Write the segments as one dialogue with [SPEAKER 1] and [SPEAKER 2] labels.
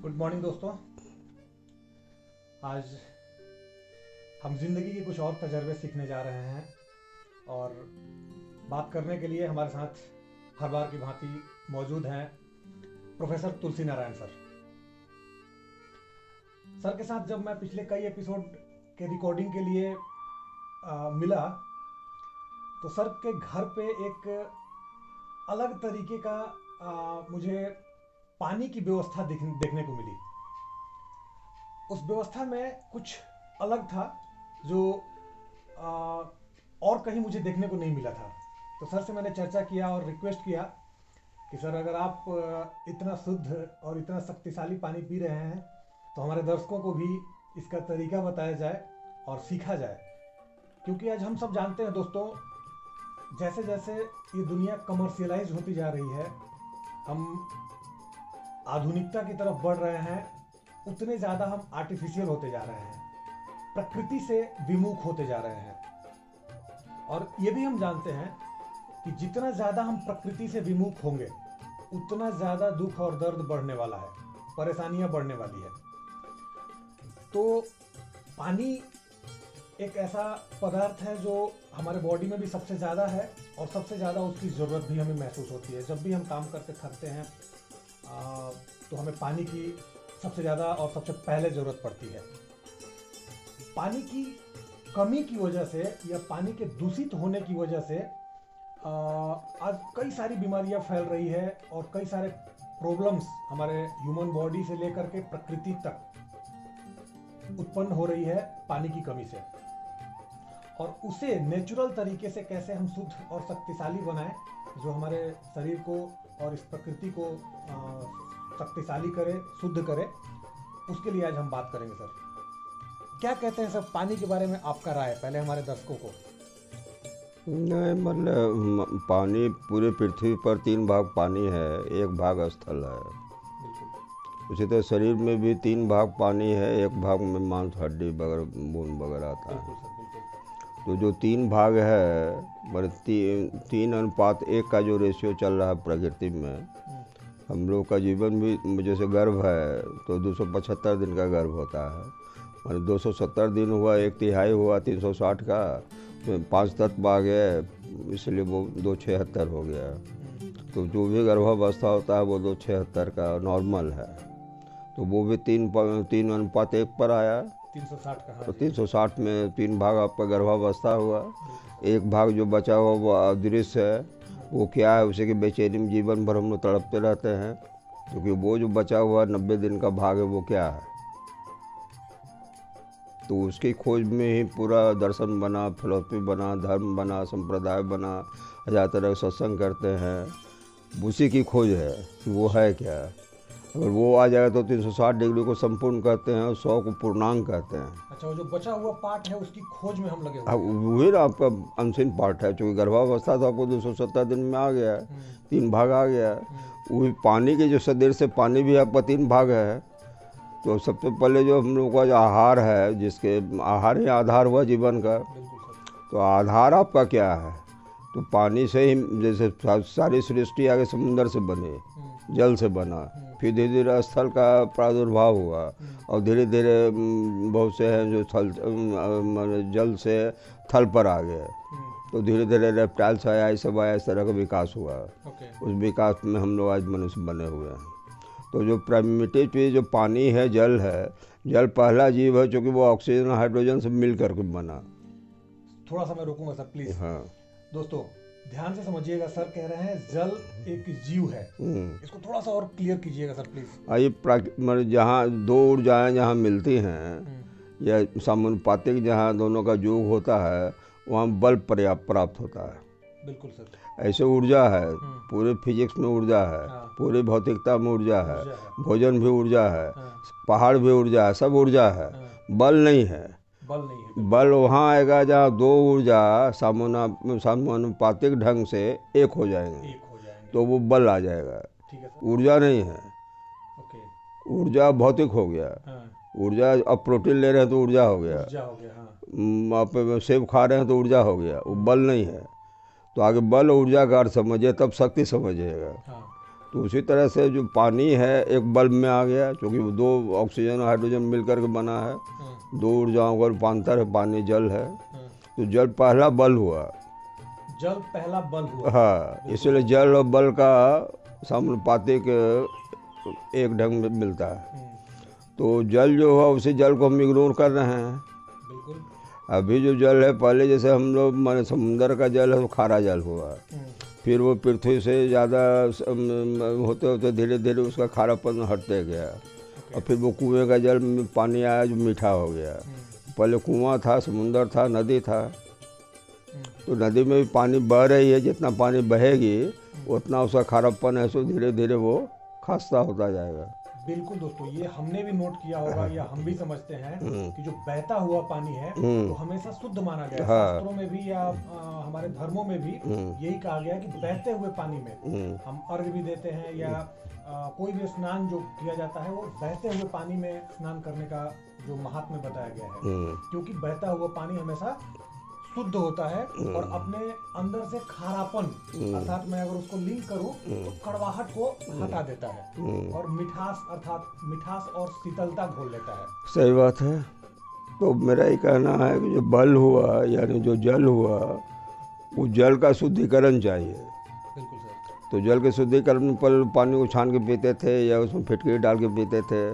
[SPEAKER 1] Good morning दोस्तों। आज हम जिंदगी के कुछ और तजर्बे सीखने जा रहे हैं और बात करने के लिए हमारे साथ हर बार की भांति मौजूद हैं प्रोफेसर तुलसी नारायण सर। सर के साथ जब मैं पिछले कई एपिसोड के रिकॉर्डिंग के लिए मिला तो सर के घर पे एक अलग तरीके का मुझे पानी की व्यवस्था देखने को मिली। उस व्यवस्था में कुछ अलग था जो और कहीं मुझे देखने को नहीं मिला था। तो सर से मैंने चर्चा किया और रिक्वेस्ट किया कि सर अगर आप इतना शुद्ध और इतना शक्तिशाली पानी पी रहे हैं तो हमारे दर्शकों को भी इसका तरीका बताया जाए और सीखा जाए, क्योंकि आज हम सब जानते हैं दोस्तों, जैसे जैसे ये दुनिया कमर्शियलाइज होती जा रही है, हम आधुनिकता की तरफ बढ़ रहे हैं, उतने ज़्यादा हम आर्टिफिशियल होते जा रहे हैं, प्रकृति से विमुख होते जा रहे हैं। और ये भी हम जानते हैं कि जितना ज़्यादा हम प्रकृति से विमुख होंगे उतना ज़्यादा दुख और दर्द बढ़ने वाला है, परेशानियां बढ़ने वाली है। तो पानी एक ऐसा पदार्थ है जो हमारे बॉडी में भी सबसे ज़्यादा है और सबसे ज़्यादा उसकी ज़रूरत भी हमें महसूस होती है। जब भी हम काम करके थकते हैं तो हमें पानी की सबसे ज़्यादा और सबसे पहले ज़रूरत पड़ती है। पानी की कमी की वजह से या पानी के दूषित होने की वजह से आज कई सारी बीमारियां फैल रही है और कई सारे प्रॉब्लम्स हमारे ह्यूमन बॉडी से लेकर के प्रकृति तक उत्पन्न हो रही है पानी की कमी से। और उसे नेचुरल तरीके से कैसे हम शुद्ध और शक्तिशाली बनाएं जो हमारे शरीर को और इस प्रकृति को शक्तिशाली करे, शुद्ध करे, उसके लिए आज हम बात करेंगे। सर क्या कहते हैं सर पानी के बारे में, आपका राय पहले हमारे दर्शकों को।
[SPEAKER 2] नहीं, मतलब पानी पूरे पृथ्वी पर 3 भाग पानी है, 1 भाग स्थल है। उसी तरह शरीर में भी 3 भाग पानी है, 1 भाग में मांस, हड्डी वगैरह, खून वगैरह आता है। तो जो 3 भाग है, मतलब 3:1 का जो रेशियो चल रहा है प्रकृति में, हम लोग का जीवन भी जैसे गर्भ है तो 275 दिन का गर्भ होता है, मतलब 270 दिन हुआ, 1/3 हुआ 360 का, 5 तत्व आ गए, इसलिए वो 276 हो गया। तो जो भी गर्भावस्था होता है वो 276 का नॉर्मल है। तो वो भी 3:1 पर आया,
[SPEAKER 1] 360 का।
[SPEAKER 2] तो 360 में 3 भाग आपका गर्भावस्था हुआ, 1 भाग जो बचा हुआ वो अदृश्य है। वो क्या है, उसे कि बेचैनी में जीवन भर हम लोग तड़पते रहते हैं, क्योंकि वो जो बचा हुआ 90 दिन का भाग है वो क्या है। तो उसकी खोज में ही पूरा दर्शन बना, फिलोसफी बना, धर्म बना, संप्रदाय बना, 1000 तरह का सत्संग करते हैं। उसी की खोज है कि वो है क्या। अगर वो आ जाएगा तो 360 डिग्री को संपूर्ण कहते हैं और 100 को पूर्णांग कहते हैं।
[SPEAKER 1] अच्छा, वो जो बचा हुआ पार्ट है उसकी खोज में हम लगे हुए हैं।
[SPEAKER 2] वही ना आपका अनसीन पार्ट है, चूँकि गर्भावस्था तो आपको 270 दिन में आ गया है, 3 भाग आ गया है। वही पानी के जो शरीर से पानी भी आपका 3 भाग है। तो सबसे पहले जो हम लोग का जो आहार है, जिसके आहार ही आधार हुआ जीवन का, तो आधार आपका क्या है, तो पानी से ही, जैसे सारी सृष्टि आगे समुद्र से बने, जल से बना, फिर धीरे धीरे स्थल का प्रादुर्भाव हुआ और धीरे धीरे बहुत से हैं जो जल से थल पर आ गए। तो धीरे धीरे रेप्टाइल्स आया, ये सब आया, इस तरह का विकास हुआ। उस विकास में हम लोग आज मनुष्य बने हुए हैं। तो जो प्राइमेटिव चीज़ जो पानी है, जल है, जल पहला जीव है, चूँकि वो ऑक्सीजन हाइड्रोजन से मिल करके बना।
[SPEAKER 1] थोड़ा सा मैं रोकूंगा सर प्लीज।
[SPEAKER 2] हाँ
[SPEAKER 1] दोस्तों ध्यान से समझिएगा, सर कह रहे हैं जल एक जीव है, इसको थोड़ा सा और क्लियर कीजिएगा सर प्लीज।
[SPEAKER 2] ये मतलब जहाँ 2 ऊर्जाएँ जहाँ मिलती हैं या समानुपातिक जहाँ दोनों का योग होता है, वहाँ बल प्राप्त होता है।
[SPEAKER 1] बिल्कुल सर।
[SPEAKER 2] ऐसे ऊर्जा है, पूरे फिजिक्स में ऊर्जा है, पूरी भौतिकता में ऊर्जा है, भोजन भी ऊर्जा है, पहाड़ भी ऊर्जा है, सब ऊर्जा है। बल नहीं है। बल वहाँ आएगा जहाँ 2 ऊर्जा समानुपातिक ढंग से एक हो जाएंगे, तो वो बल आ जाएगा। ऊर्जा नहीं है। ऊर्जा भौतिक हो गया। ऊर्जा, अब प्रोटीन ले रहे हैं तो ऊर्जा हो गया, आप सेब खा रहे हैं तो ऊर्जा हो गया, वो बल नहीं है। तो आगे बल ऊर्जा का अर्थ समझिए, तब शक्ति समझिएगा। तो उसी तरह से जो पानी है एक बल्ब में आ गया, क्योंकि वो दो ऑक्सीजन और हाइड्रोजन मिलकर के बना है, दो ऊर्जाओं का रूपांतर है, पानी जल है। तो जल पहला बल हुआ,
[SPEAKER 1] जल पहला बल हुआ।
[SPEAKER 2] हाँ, इसलिए जल और बल का समानुपातिक एक ढंग में मिलता है। तो जल जो है उसी जल को हम इग्नोर कर रहे हैं।
[SPEAKER 1] बिल्कुल।
[SPEAKER 2] अभी जो जल है, पहले जैसे हम लोग माने समुंदर का जल है वो खारा जल हुआ, फिर वो पृथ्वी से ज़्यादा होते होते धीरे धीरे उसका खारापन हटते गया, और फिर वो कुएं का जल में पानी आया जो मीठा हो गया। पहले कुआं था, समुंदर था, नदी था, तो नदी में भी पानी बह रही है, जितना पानी बहेगी उतना उसका खारापन है सो धीरे धीरे वो खस्ता होता जाएगा।
[SPEAKER 1] बिल्कुल दोस्तों, ये हमने भी नोट किया होगा या हम भी समझते हैं कि जो बहता हुआ पानी है वो हमेशा शुद्ध माना गया है। शास्त्रों में भी या हमारे धर्मों में भी यही कहा गया है कि बहते हुए पानी में हम अर्घ भी देते हैं या कोई भी स्नान जो किया जाता है वो बहते हुए पानी में स्नान करने का जो महात्म्य बताया गया है, क्योंकि बहता हुआ पानी हमेशा शुद्ध होता है और अपने अंदर से खारापन, अर्थात मैं अगर उसको लिंक करूं तो कड़वाहट को हटा देता है और मिठास, अर्थात मिठास और शीतलता घोल लेता है।
[SPEAKER 2] सही बात है। तो मेरा ये कहना है कि जो बल हुआ यानी जो जल हुआ, वो जल का शुद्धिकरण चाहिए।
[SPEAKER 1] बिल्कुल सर।
[SPEAKER 2] तो जल के शुद्धिकरण में पहले पानी को छान के पीते थे या उसमें फिटकरी डाल के पीते थे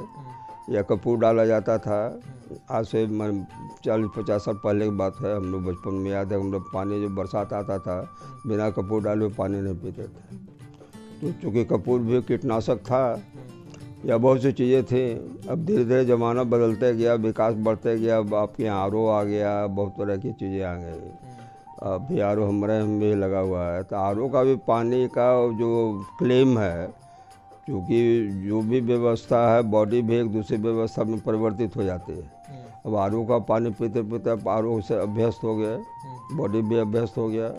[SPEAKER 2] या कपूर डाला जाता था। आज से 40-50 साल पहले की बात है, हम लोग बचपन में याद है, हम लोग पानी जब बरसात आता था बिना कपूर डाले हुए पानी नहीं पीते थे। तो चूँकि कपूर भी कीटनाशक था या बहुत सी चीज़ें थी। अब धीरे धीरे ज़माना बदलते गया, विकास बढ़ते गया, अब आपके यहाँ RO आ गया, बहुत तरह की चीज़ें आ गई। अभी RO हमारे यहाँ भी लगा हुआ है। तो RO का भी पानी का जो क्लेम है, क्योंकि जो भी व्यवस्था है बॉडी भी एक दूसरी व्यवस्था में परिवर्तित हो जाती है। अब RO का पानी पीते पीते अब RO से अभ्यस्त हो गया, बॉडी भी अभ्यस्त हो गया।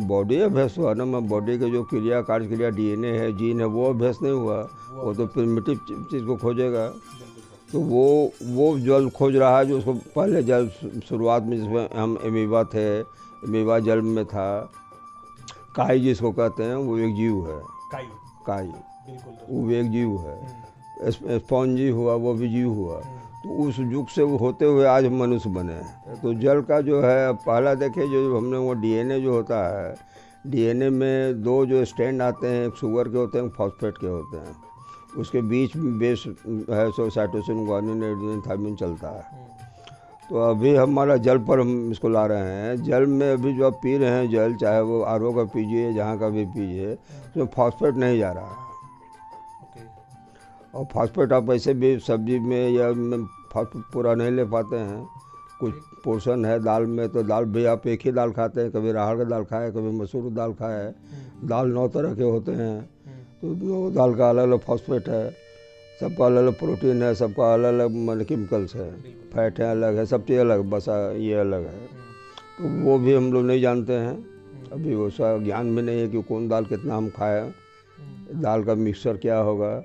[SPEAKER 2] बॉडी अभ्यस्त हुआ ना, मैं बॉडी के जो क्रिया कार्य क्रिया DNA है, जीन है, वो अभ्यस्त नहीं हुआ, वो तो प्रिमिटिव चीज़ को खोजेगा। तो वो जल खोज रहा है जो उसको पहले जल शुरुआत में जिसमें हम एमीबा थे, एमीबा जल में था। काई जिसको कहते हैं वो एक जीव है, काई वो एक जीव है। स्पॉन्जी हुआ वो भी जीव हुआ। तो उस युग से वो होते हुए आज मनुष्य बने हैं। तो जल का जो है पहला देखे जो हमने वो DNA जो होता है, DNA में दो जो स्टैंड आते हैं, एक शुगर के होते हैं, एक फॉस्फेट के होते हैं। उसके बीच में बेस है सो साइटोसिन, ग्वानिन, एडेनिन, थायमिन चलता है। तो अभी हमारा जल पर हम इसको ला रहे हैं। जल में अभी जो आप पी रहे हैं जल, चाहे वो RO का पीजिए, जहाँ का भी पीजिए, तो फॉस्फेट नहीं जा रहा है। और फॉस्फेट आप ऐसे भी सब्जी में या फॉस्फेट पूरा नहीं ले पाते हैं। कुछ पोर्शन है दाल में, तो दाल भी आप एक ही दाल खाते हैं, कभी राहड़ का दाल खाए, कभी मसूर दाल खाए। दाल 9 तरह के होते हैं, तो 9 दाल का अलग अलग फॉस्फेट है, सबका अलग अलग प्रोटीन है, सबका अलग अलग मतलब केमिकल्स है, फैट है अलग है, सब चीज़ अलग, बस ये अलग है। तो वो भी हम लोग नहीं जानते हैं, अभी वैसा ज्ञान भी नहीं है कि कौन दाल कितना हम खाएँ, दाल का मिक्सचर क्या होगा।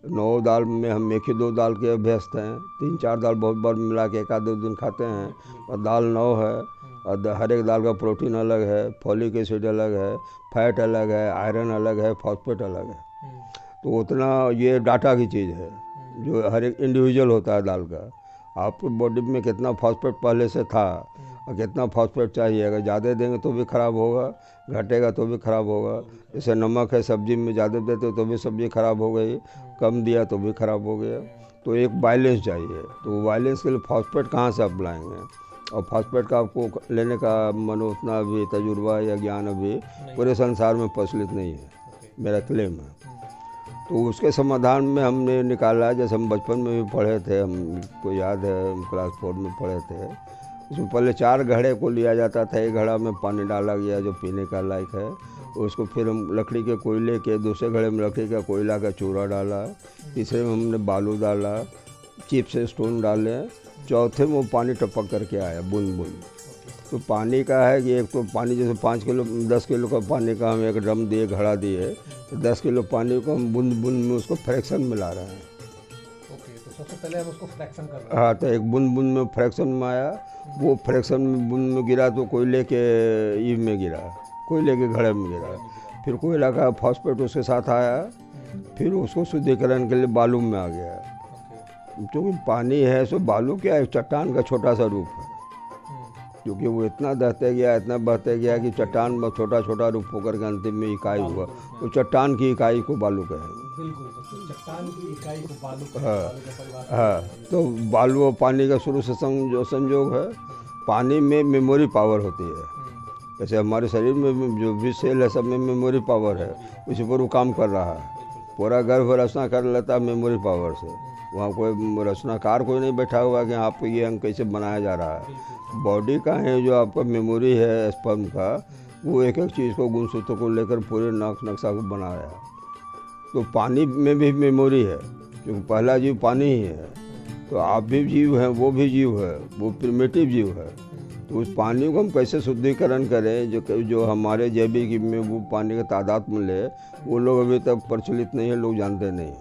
[SPEAKER 2] 9 दाल में हम 1 ही 2 दाल के अभ्यस्त हैं, 3-4 दाल बहुत बार मिला के 1-2 दिन खाते हैं, और दाल 9 है। और हर एक दाल का प्रोटीन अलग है, फॉलिक एसिड अलग है, फैट अलग है, आयरन अलग है, फॉस्फेट अलग है। तो उतना ये डाटा की चीज़ है जो हर एक इंडिविजुअल होता है दाल का। आपकी बॉडी में कितना फॉस्फेट पहले से था और कितना फॉस्फेट चाहिए, अगर ज़्यादा देंगे तो भी ख़राब होगा, घटेगा तो भी ख़राब होगा। जैसे नमक है, सब्जी में ज़्यादा देते तो भी सब्ज़ी ख़राब हो गई, कम दिया तो भी ख़राब हो गया। तो एक बैलेंस चाहिए। तो बैलेंस के लिए फॉस्फेट कहाँ से आप लाएंगे, और फॉस्फेट का आपको लेने का मनो उतना अभी तजुर्बा या ज्ञान अभी पूरे संसार में प्रचलित नहीं है, मेरा क्लेम है। तो उसके समाधान में हमने निकाला, जैसे हम बचपन में भी पढ़े थे, हमको याद है हम क्लास 4 में पढ़े थे। उसमें पहले 4 घड़े को लिया जाता था, एक घड़ा में पानी डाला गया जो पीने का लायक है, उसको फिर हम लकड़ी के कोयले के, दूसरे घड़े में लकड़ी का कोयला का चूरा डाला, तीसरे में हमने बालू डाला, चिप से स्टोन डाले, चौथे में वो पानी टपक करके आया बूंद बूंद। तो पानी का है कि एक तो पानी जैसे 5 किलो 10 किलो का पानी का हम एक ड्रम दिए, घड़ा दिए, तो 10 किलो पानी को हम बूंद बूंद में उसको फ्रैक्शन मिला रहे हैं।
[SPEAKER 1] ओके, तो सबसे पहले हम उसको फ्रैक्शन कर रहे हैं।
[SPEAKER 2] हाँ, तो एक बूंद बूंद में फ्रैक्शन में आया, वो फ्रैक्शन में बूंद में गिरा तो कोयले के ईव में गिरा, कोयले के घड़े में गिरा, फिर कोयला का फॉस्फेट उसके साथ आया, फिर उसको शुद्धिकरण के लिए बालू में आ गया।
[SPEAKER 1] ओके।
[SPEAKER 2] क्योंकि पानी है सो बालू क्या है, चट्टान का छोटा सा रूप है।
[SPEAKER 1] हम्म।
[SPEAKER 2] क्योंकि वो इतना बहते गया, इतना बहते गया कि चट्टान में छोटा छोटा रूप होकर के अंतिम में इकाई हुआ, तो चट्टान की इकाई को बालू कहेंगे।
[SPEAKER 1] बिल्कुल सर, तो चट्टान की इकाई को बालू
[SPEAKER 2] हाँ।
[SPEAKER 1] बालू का परिभाषा
[SPEAKER 2] हाँ, तो बालू और पानी का शुरू से संयोग है। पानी में मेमोरी पावर होती है। जैसे हमारे शरीर में जो भी सेल है सब में मेमोरी पावर है, उसी पर वो काम कर रहा है। पूरा गर्भ रचना कर लेता है मेमोरी पावर से। वहाँ कोई रचनाकार कोई नहीं बैठा हुआ कि आपको ये अंग कैसे बनाया जा रहा है। बॉडी का है जो आपका मेमोरी है स्पर्म का, वो एक एक चीज़ को गुणसूत्र को लेकर पूरे नक्शा को बनाया। तो पानी में भी मेमोरी है, क्योंकि पहला जीव पानी ही है। तो आप भी जीव हैं, वो भी जीव है, वो प्रिमिटिव जीव है। तो उस पानी को हम कैसे शुद्धिकरण करें, जो हमारे जैविक में वो पानी का तादाद मिले, वो लोग अभी तक प्रचलित नहीं है, लोग जानते नहीं।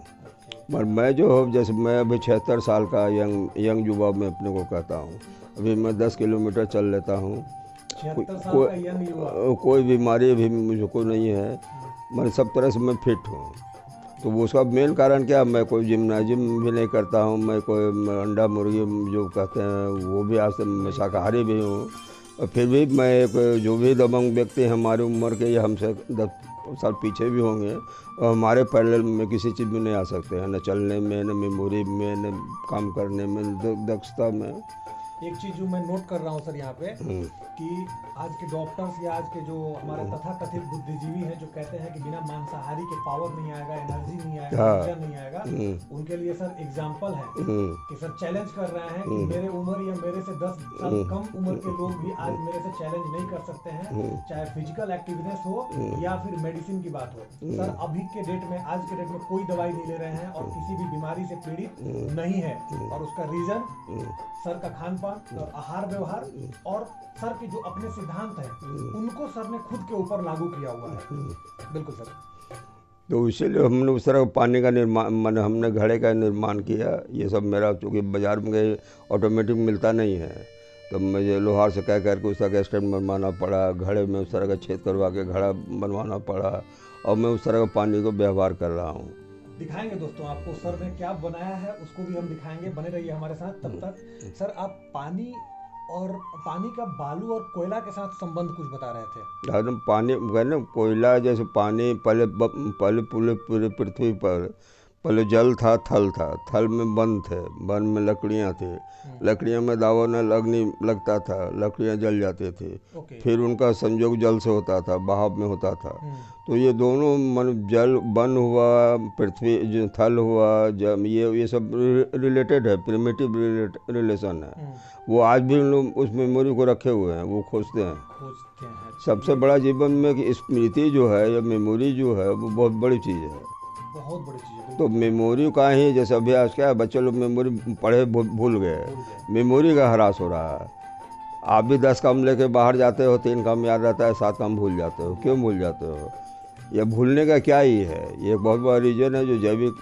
[SPEAKER 2] पर मैं जो हूँ, जैसे मैं अभी 76 साल का यंग युवा मैं अपने को कहता हूँ। अभी मैं 10 किलोमीटर चल लेता हूँ।
[SPEAKER 1] 76 साल का यंग युवा।
[SPEAKER 2] कोई बीमारी भी मुझको नहीं है, मैं सब तरह से मैं फिट हूँ। तो वो उसका मेन कारण क्या, मैं कोई जिम भी नहीं करता हूँ, मैं कोई अंडा मुर्गी जो कहते हैं वो भी आज से मैं शाकाहारी भी हूँ। और फिर भी मैं एक जो भी दबंग व्यक्ति हमारी उम्र के या हमसे 10 साल पीछे भी होंगे, और हमारे पैरेलल में किसी चीज़ में नहीं आ सकते हैं, न चलने में, न मेमोरी में, न काम करने में, दक्षता में।
[SPEAKER 1] एक चीज जो मैं नोट कर रहा हूँ सर यहाँ पे, कि आज के डॉक्टर्स या आज के जो हमारे तथाकथित बुद्धिजीवी हैं जो कहते हैं कि बिना मांसाहारी के पावर नहीं आएगा, एनर्जी नहीं आएगा, ऊर्जा नहीं आएगा, उनके लिए सर एग्जाम्पल है कि सर चैलेंज कर रहे हैं कि मेरे उम्र या मेरे से 10 साल कम उम्र के लोग भी आज मेरे से चैलेंज नहीं कर सकते हैं, चाहे फिजिकल एक्टिवनेस हो या फिर मेडिसिन की बात हो। सर अभी के डेट में, आज के डेट में कोई दवाई नहीं ले रहे हैं और किसी भी बीमारी से पीड़ित नहीं है। और उसका रीजन सर का खान पान और आहार व्यवहार और सर के जो अपने सिद्धांत हैं उनको सर ने खुद के ऊपर लागू किया हुआ है। बिल्कुल सर।
[SPEAKER 2] तो इसीलिए हमने उस तरह पानी का निर्माण, मैंने हमने घड़े का निर्माण किया। ये सब मेरा चूँकि बाज़ार में गए ऑटोमेटिक मिलता नहीं है, तो मुझे लोहार से कह करके उस तरह का स्टैंड बनवाना पड़ा, घड़े में उस तरह का छेद करवा के घड़ा बनवाना पड़ा, और मैं उस तरह का पानी को व्यवहार कर रहा हूँ।
[SPEAKER 1] दिखाएंगे दोस्तों आपको सर ने क्या बनाया है, उसको भी हम दिखाएंगे, बने रहिए हमारे साथ। तब तक सर आप पानी और पानी का बालू और कोयला के साथ संबंध कुछ बता रहे थे।
[SPEAKER 2] अरे पानी कहने कोयला जैसे पानी पहले पूरे पृथ्वी पर पहले जल था, थल था, थल में वन थे, वन में लकड़ियाँ थी, लकड़ियों में दावों न अग्नि लगता था, लकड़ियाँ जल जाती थी। फिर उनका संयोग जल से होता था, बहाव में होता था। तो ये दोनों मन जल वन हुआ, पृथ्वी जो थल हुआ, जब ये सब रिलेटेड है, प्रिमिटिव रिलेशन है। वो आज भी उन लोग उस मेमोरी को रखे हुए हैं, वो खोजते हैं। सबसे बड़ा जीवन में कि स्मृति जो है या मेमोरी जो है वो बहुत बड़ी चीज़ है,
[SPEAKER 1] बहुत बड़ी चीज़ है।
[SPEAKER 2] तो मेमोरी का ही जैसे अभ्यास क्या है, बच्चे लोग मेमोरी पढ़े भूल गए, मेमोरी का ह्रास हो रहा है। आप भी 10 काम लेके बाहर जाते हो, 3 काम याद रहता है, 7 काम भूल जाते हो। क्यों भूल जाते हो? यह भूलने का क्या ही है, ये एक बहुत बड़ा रीजन है जो जैविक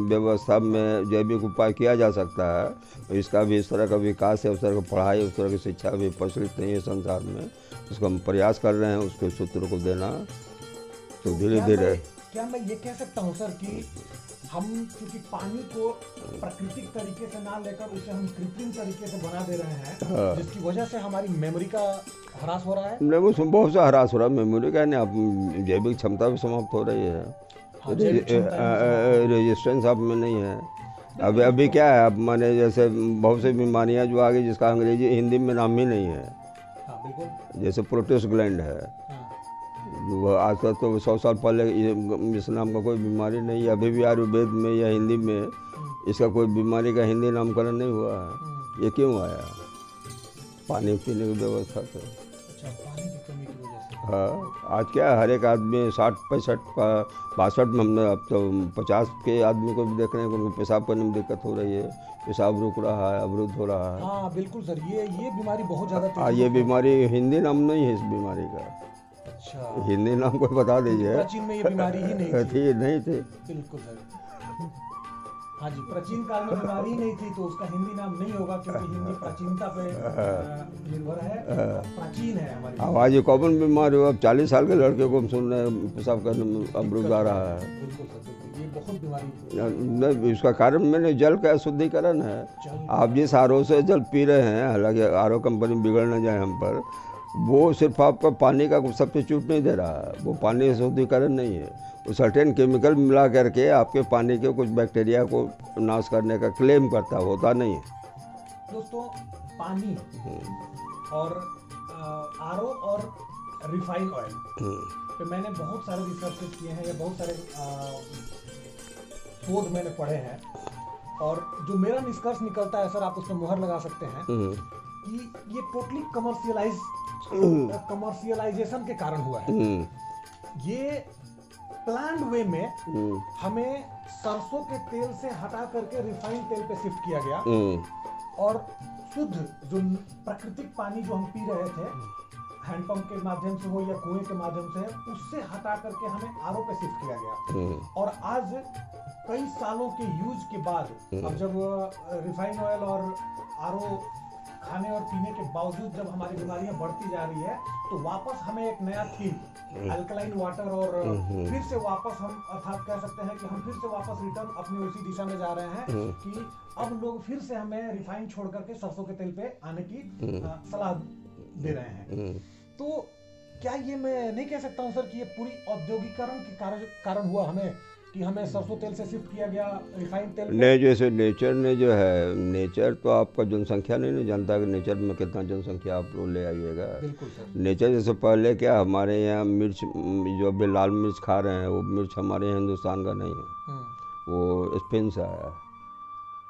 [SPEAKER 2] व्यवस्था में जैविक उपाय किया जा सकता है। इसका भी इस तरह का विकास है, उस तरह की पढ़ाई, उस तरह की शिक्षा भी प्रचलित नहीं है संसार में। उसको हम प्रयास कर रहे हैं उसके सूत्र को देना। तो धीरे धीरे
[SPEAKER 1] क्या मैं ये कह सकता हूँ सर कि हम क्योंकि पानी को प्राकृतिक तरीके से ना लेकर उसे हम कृत्रिम तरीके से बना दे रहे हैं, जिसकी वजह से हमारी मेमोरी का ह्रास हो रहा है।
[SPEAKER 2] नहीं, उसमें बहुत सा ह्रास हो रहा है मेमोरी का, नहीं आप जैविक क्षमता भी समाप्त हो रही है। रेजिस्टेंस आप में नहीं है। अभी क्या है, अब माने जैसे बहुत सी बीमारियां जो आ गई जिसका अंग्रेजी हिंदी में नाम ही नहीं है।
[SPEAKER 1] बिल्कुल।
[SPEAKER 2] जैसे प्रोस्टेट है, आज तक तो 100 साल पहले इस नाम का कोई बीमारी नहीं है। अभी भी आयुर्वेद में या हिंदी में इसका कोई बीमारी का हिंदी नामकरण नहीं हुआ है। ये क्यों आया? पानी पीने की व्यवस्था से।
[SPEAKER 1] अच्छा, पानी की कमी की वजह से।
[SPEAKER 2] हाँ, आज क्या है, हर एक आदमी 60-65 का 62 में, हमने अब तो 50 के आदमी को भी देख रहे हैं कि उनको पेशाब करने में दिक्कत हो रही है, पेशाब रुक रहा है, अवरुद्ध हो रहा है।
[SPEAKER 1] हाँ बिल्कुल सर, ये बीमारी बहुत ज़्यादा।
[SPEAKER 2] ये बीमारी हिंदी नाम नहीं है इस बीमारी का।
[SPEAKER 1] अच्छा,
[SPEAKER 2] हिंदी नाम कोई बता दीजिए।
[SPEAKER 1] प्राचीन में ये बीमारी ही नहीं थी।
[SPEAKER 2] नहीं थी।
[SPEAKER 1] बिल्कुल सर। हाँ जी, प्राचीन काल में बीमारी ही नहीं थी तो उसका हिंदी नाम नहीं होगा, क्योंकि हिंदी प्राचीनता पे निर्भर है, प्राचीन है हमारी।
[SPEAKER 2] अब आज ये कॉमन बीमारी हो, अब 40 साल के लड़के को हम सुन रहे हैं पेशाब करने में अमरूद आ रहा है।
[SPEAKER 1] बिल्कुल सर, बिल्कुल, ये बहुत बीमारी।
[SPEAKER 2] नहीं, इसका कारण मैंने जल का शुद्धिकरण है। आप जिस आरओ से जल पी रहे हैं, हालांकि आरओ कंपनी बिगड़ न जाए हम पर, वो सिर्फ आपका पानी का सब्स्टिट्यूट नहीं दे रहा है, वो पानी का शुद्धिकरण नहीं है, वो सर्टेन केमिकल मिला करके आपके पानी के कुछ बैक्टीरिया को नाश करने का क्लेम करता, होता नहीं है।
[SPEAKER 1] दोस्तों, पानी और आरओ और रिफाइन ऑयल पे मैंने बहुत सारे रिसर्च किए हैं, या बहुत सारे शोध मैंने पढ़े हैं, और जो मेरा निष्कर्ष निकलता है सर, आप उस पर मुहर लगा सकते हैं कि ये टोटली कमर्शियलाइजेशन के कारण हुआ है। ये प्लान्ड वे में हमें सरसों के तेल से हटा करके रिफाइंड तेल पे शिफ्ट किया गया, और शुद्ध जो प्राकृतिक पानी जो हम पी रहे थे, हैंडपंप के माध्यम से हो या कुएं के माध्यम से, उससे हटा करके हमें आरओ पे शिफ्ट किया गया। और आज कई सालों के यूज के बाद, अब जब रिफाइन ऑयल और आरओ खाने और पीने के बावजूद जब हमारी बीमारियां बढ़ती जा रही है, तो वापस हमें एक नया थीम, अल्कलाइन वाटर, और फिर से वापस हम, अर्थात कह सकते हैं कि हम फिर से वापस रिटर्न अपनी उसी दिशा में जा रहे हैं कि अब लोग फिर से हमें रिफाइन छोड़ करके सरसों के तेल पे आने की सलाह दे रहे हैं। तो क्या ये मैं नहीं कह सकता हूँ सर कि ये पूरी औद्योगिकरण के कारण हुआ हमें, कि हमें सरसों तेल से शिफ्ट किया गया रिफाइंड तेल पे?
[SPEAKER 2] नहीं, जैसे नेचर ने जो है, नेचर तो आपका जनसंख्या नहीं जानता कि नेचर में कितना जनसंख्या आप लोग ले आइएगा।
[SPEAKER 1] बिल्कुल सर।
[SPEAKER 2] नेचर जैसे पहले क्या, हमारे यहाँ मिर्च, जो अभी लाल मिर्च खा रहे हैं, वो मिर्च हमारे यहाँ हिंदुस्तान का नहीं है, वो स्पेन से आया है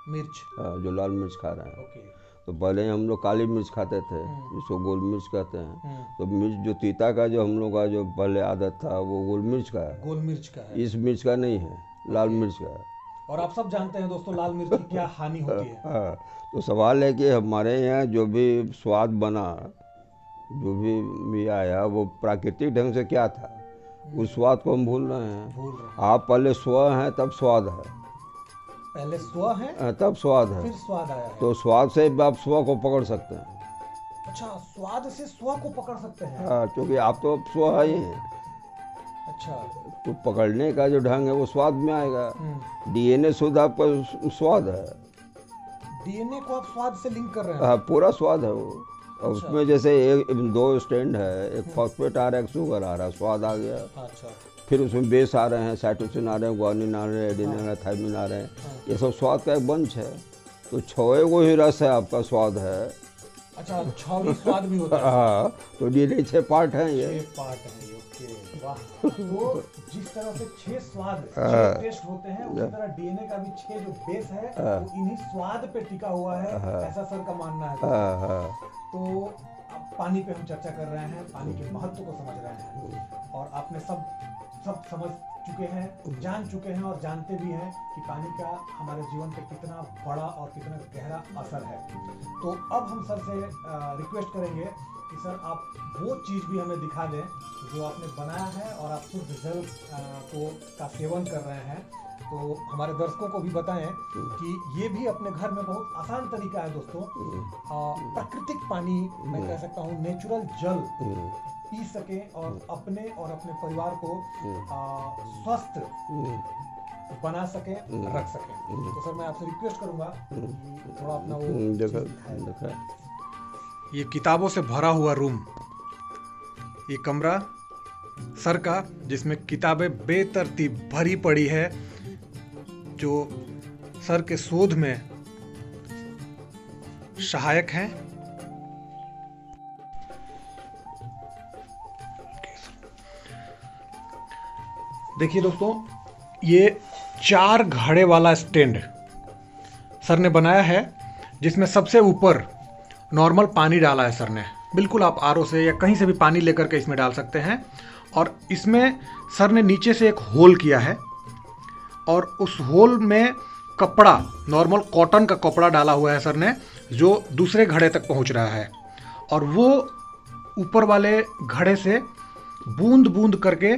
[SPEAKER 1] मिर्च,
[SPEAKER 2] जो लाल मिर्च खा रहे हैं।
[SPEAKER 1] ओके।
[SPEAKER 2] तो पहले हम लोग काली मिर्च खाते थे, जिसको गोल मिर्च कहते हैं। तो मिर्च जो तीता का जो हम लोग का जो पहले आदत था, वो गोल मिर्च का है,
[SPEAKER 1] गोल मिर्च का है,
[SPEAKER 2] इस मिर्च का नहीं है, लाल मिर्च का है।
[SPEAKER 1] और आप सब जानते हैं दोस्तों लाल मिर्च की क्या हानि होती है।
[SPEAKER 2] हाँ, तो सवाल है कि हमारे यहाँ जो भी स्वाद बना, जो भी आया, वो प्राकृतिक ढंग से क्या था, उस स्वाद को हम भूल रहे हैं। आप पहले स्व हैं तब स्वाद है,
[SPEAKER 1] पहले स्व है
[SPEAKER 2] तब स्वाद है,
[SPEAKER 1] फिर स्वाद आया है।
[SPEAKER 2] तो स्वाद से आप स्व को पकड़ सकते हैं।
[SPEAKER 1] अच्छा, स्वाद से स्व को पकड़ सकते हैं?
[SPEAKER 2] हाँ, क्योंकि आप तो स्व ही हैं।
[SPEAKER 1] अच्छा,
[SPEAKER 2] तो पकड़ने का जो ढंग है वो स्वाद में आएगा। डीएनए शुद्ध आपका स्वाद है,
[SPEAKER 1] डीएनए को आप स्वाद से लिंक कर रहे हैं?
[SPEAKER 2] हाँ, पूरा स्वाद है वो। और उसमें जैसे एक 2 स्टैंड है, एक फॉस्फेट आ रहा है, एक शुगर आ रहा है, स्वाद आ गया।
[SPEAKER 1] अच्छा,
[SPEAKER 2] फिर उसमें बेस आ रहे हैं, साइटोसिन आ रहे हैं, ग्वानिन आ रहे हैं, एडेनिन आ रहे हैं, थायमिन आ रहे हैं, ये सब स्वाद का एक बंच है। तो 6 को ही रस है, आपका स्वाद है।
[SPEAKER 1] अच्छा, 6 स्वाद भी होता है?
[SPEAKER 2] हाँ, तो डीएनए 6 पार्ट हैं, ये
[SPEAKER 1] 6 पार्ट हैं। ओके, वाह। तो जिस तरह से 6 स्वाद, 6 टेस्ट होते हैं, उसी तरह डीएनए का भी 6 जो बेस है, वो इन्हीं स्वाद पे टिका हुआ है, ऐसा सर का मानना है। तो अब पानी पे हम चर्चा कर रहे हैं, पानी के महत्व को समझ रहे हैं, और आपने सब समझ चुके हैं, जान चुके हैं, और जानते भी हैं कि पानी का हमारे जीवन पे कितना बड़ा और कितना गहरा असर है। तो अब हम सर से रिक्वेस्ट करेंगे कि सर आप वो चीज़ भी हमें दिखा दें जो आपने बनाया है, और आप शुद्ध जल का सेवन कर रहे हैं। तो हमारे दर्शकों को भी बताएं कि ये भी अपने घर में बहुत आसान तरीका है दोस्तों, प्राकृतिक पानी, मैं कह सकता हूँ नेचुरल जल पी सके, और अपने परिवार को स्वस्थ बना सके, रख सके। तो सर मैं आपसे रिक्वेस्ट करूंगा कि थोड़ा अपना वो
[SPEAKER 2] देखा।
[SPEAKER 1] ये किताबों से भरा हुआ रूम, ये कमरा सर का, जिसमें किताबें बेतरतीब भरी पड़ी है, जो सर के शोध में सहायक हैं। देखिए दोस्तों, ये 4 घड़े वाला स्टैंड सर ने बनाया है, जिसमें सबसे ऊपर नॉर्मल पानी डाला है सर ने। बिल्कुल आप आरओ से या कहीं से भी पानी लेकर के इसमें डाल सकते हैं। और इसमें सर ने नीचे से एक होल किया है, और उस होल में कपड़ा, नॉर्मल कॉटन का कपड़ा डाला हुआ है सर ने, जो दूसरे घड़े तक पहुंच रहा है। और वो ऊपर वाले घड़े से बूंद बूंद करके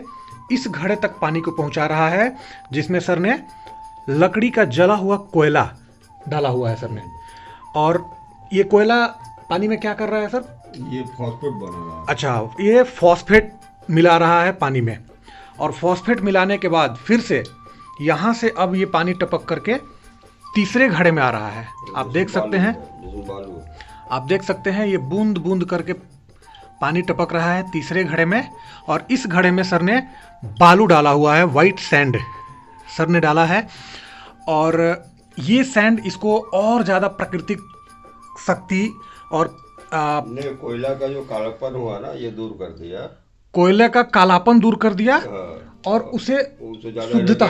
[SPEAKER 1] इस घड़े तक पानी को पहुंचा रहा है, जिसमें सर ने लकड़ी का जला हुआ कोयला डाला हुआ है सर ने। और ये कोयला पानी में क्या कर रहा है सर?
[SPEAKER 2] ये फॉस्फेट बना रहा है।
[SPEAKER 1] अच्छा, ये फॉस्फेट मिला रहा है पानी में, और फॉस्फेट मिलाने के बाद फिर से यहाँ से अब ये पानी टपक करके तीसरे घड़े में आ रहा है। आप देख सकते हैं, आप देख सकते हैं ये बूंद बूंद करके पानी टपक रहा है तीसरे घड़े में। और इस घड़े में सर ने बालू डाला हुआ है, वाइट सैंड सर ने डाला है। और ये सैंड इसको और ज़्यादा प्राकृतिक शक्ति और
[SPEAKER 2] कोयला का जो कालापन हुआ ना, ये दूर कर दिया।
[SPEAKER 1] कोयले का कालापन दूर कर दिया और उसे शुद्धता,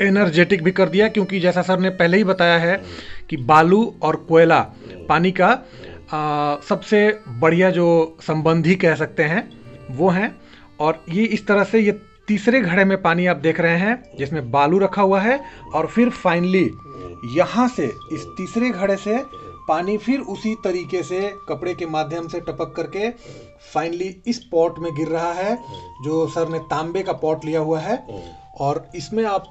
[SPEAKER 1] एनर्जेटिक भी कर दिया। क्योंकि जैसा सर ने पहले ही बताया है कि बालू और कोयला पानी का सबसे बढ़िया जो संबंधी कह सकते हैं वो हैं। और ये इस तरह से ये तीसरे घड़े में पानी आप देख रहे हैं जिसमें बालू रखा हुआ है, और फिर फाइनली यहाँ से इस तीसरे घड़े से पानी फिर उसी तरीके से कपड़े के माध्यम से टपक करके फाइनली इस पॉट में गिर रहा है, जो सर ने तांबे का पॉट लिया हुआ है। और इसमें आप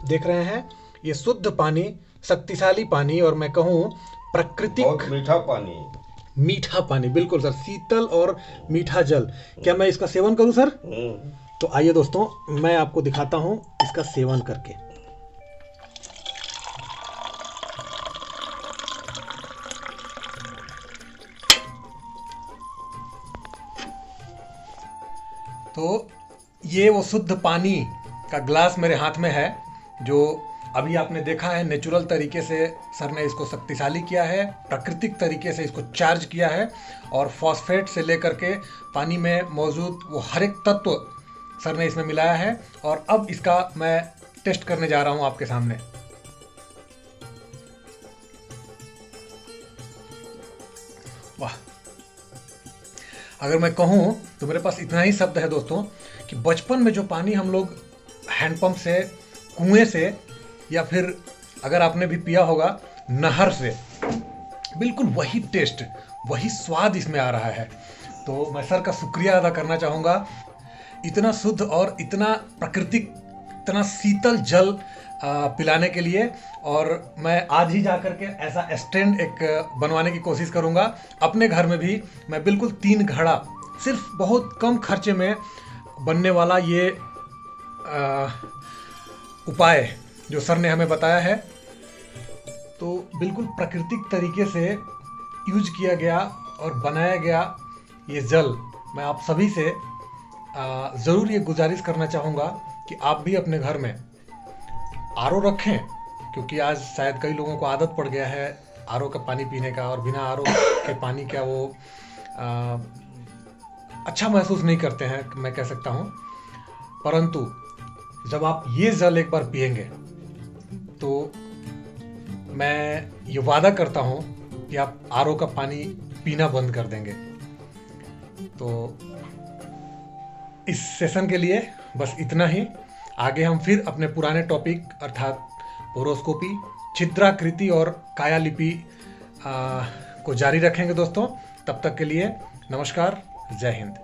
[SPEAKER 1] देख रहे हैं ये शुद्ध पानी, शक्तिशाली पानी, और मैं कहूँ प्राकृतिक
[SPEAKER 2] मीठा पानी,
[SPEAKER 1] मीठा पानी, बिल्कुल सर, शीतल और मीठा जल। क्या मैं इसका सेवन करूं सर? तो आइए दोस्तों, मैं आपको दिखाता हूं इसका सेवन करके। तो ये वो शुद्ध पानी का ग्लास मेरे हाथ में है, जो अभी आपने देखा है नेचुरल तरीके से सर ने इसको शक्तिशाली किया है, प्राकृतिक तरीके से इसको चार्ज किया है, और फॉस्फेट से लेकर के पानी में मौजूद वो हर एक तत्व सर ने इसमें मिलाया है। और अब इसका मैं टेस्ट करने जा रहा हूं आपके सामने। वाह, अगर मैं कहूं तो मेरे पास इतना ही शब्द है दोस्तों कि बचपन में जो पानी हम लोग हैंडपंप से, कुएं से, या फिर अगर आपने भी पिया होगा नहर से, बिल्कुल वही टेस्ट, वही स्वाद इसमें आ रहा है। तो मैं सर का शुक्रिया अदा करना चाहूँगा, इतना शुद्ध और इतना प्राकृतिक, इतना शीतल जल पिलाने के लिए। और मैं आज ही जा कर के ऐसा स्टैंड एक बनवाने की कोशिश करूँगा अपने घर में भी। मैं बिल्कुल 3 घड़ा, सिर्फ बहुत कम खर्चे में बनने वाला ये उपाय जो सर ने हमें बताया है, तो बिल्कुल प्राकृतिक तरीके से यूज किया गया और बनाया गया ये जल। मैं आप सभी से ज़रूर ये गुजारिश करना चाहूँगा कि आप भी अपने घर में आरओ रखें, क्योंकि आज शायद कई लोगों को आदत पड़ गया है आरओ का पानी पीने का, और बिना आरओ के पानी का वो अच्छा महसूस नहीं करते हैं, मैं कह सकता हूँ। परंतु जब आप ये जल एक बार पिएंगे तो मैं ये वादा करता हूँ कि आप आरओ का पानी पीना बंद कर देंगे। तो इस सेशन के लिए बस इतना ही। आगे हम फिर अपने पुराने टॉपिक अर्थात पोरोस्कोपी, छिद्राकृति और कायालिपि को जारी रखेंगे दोस्तों। तब तक के लिए नमस्कार, जय हिंद।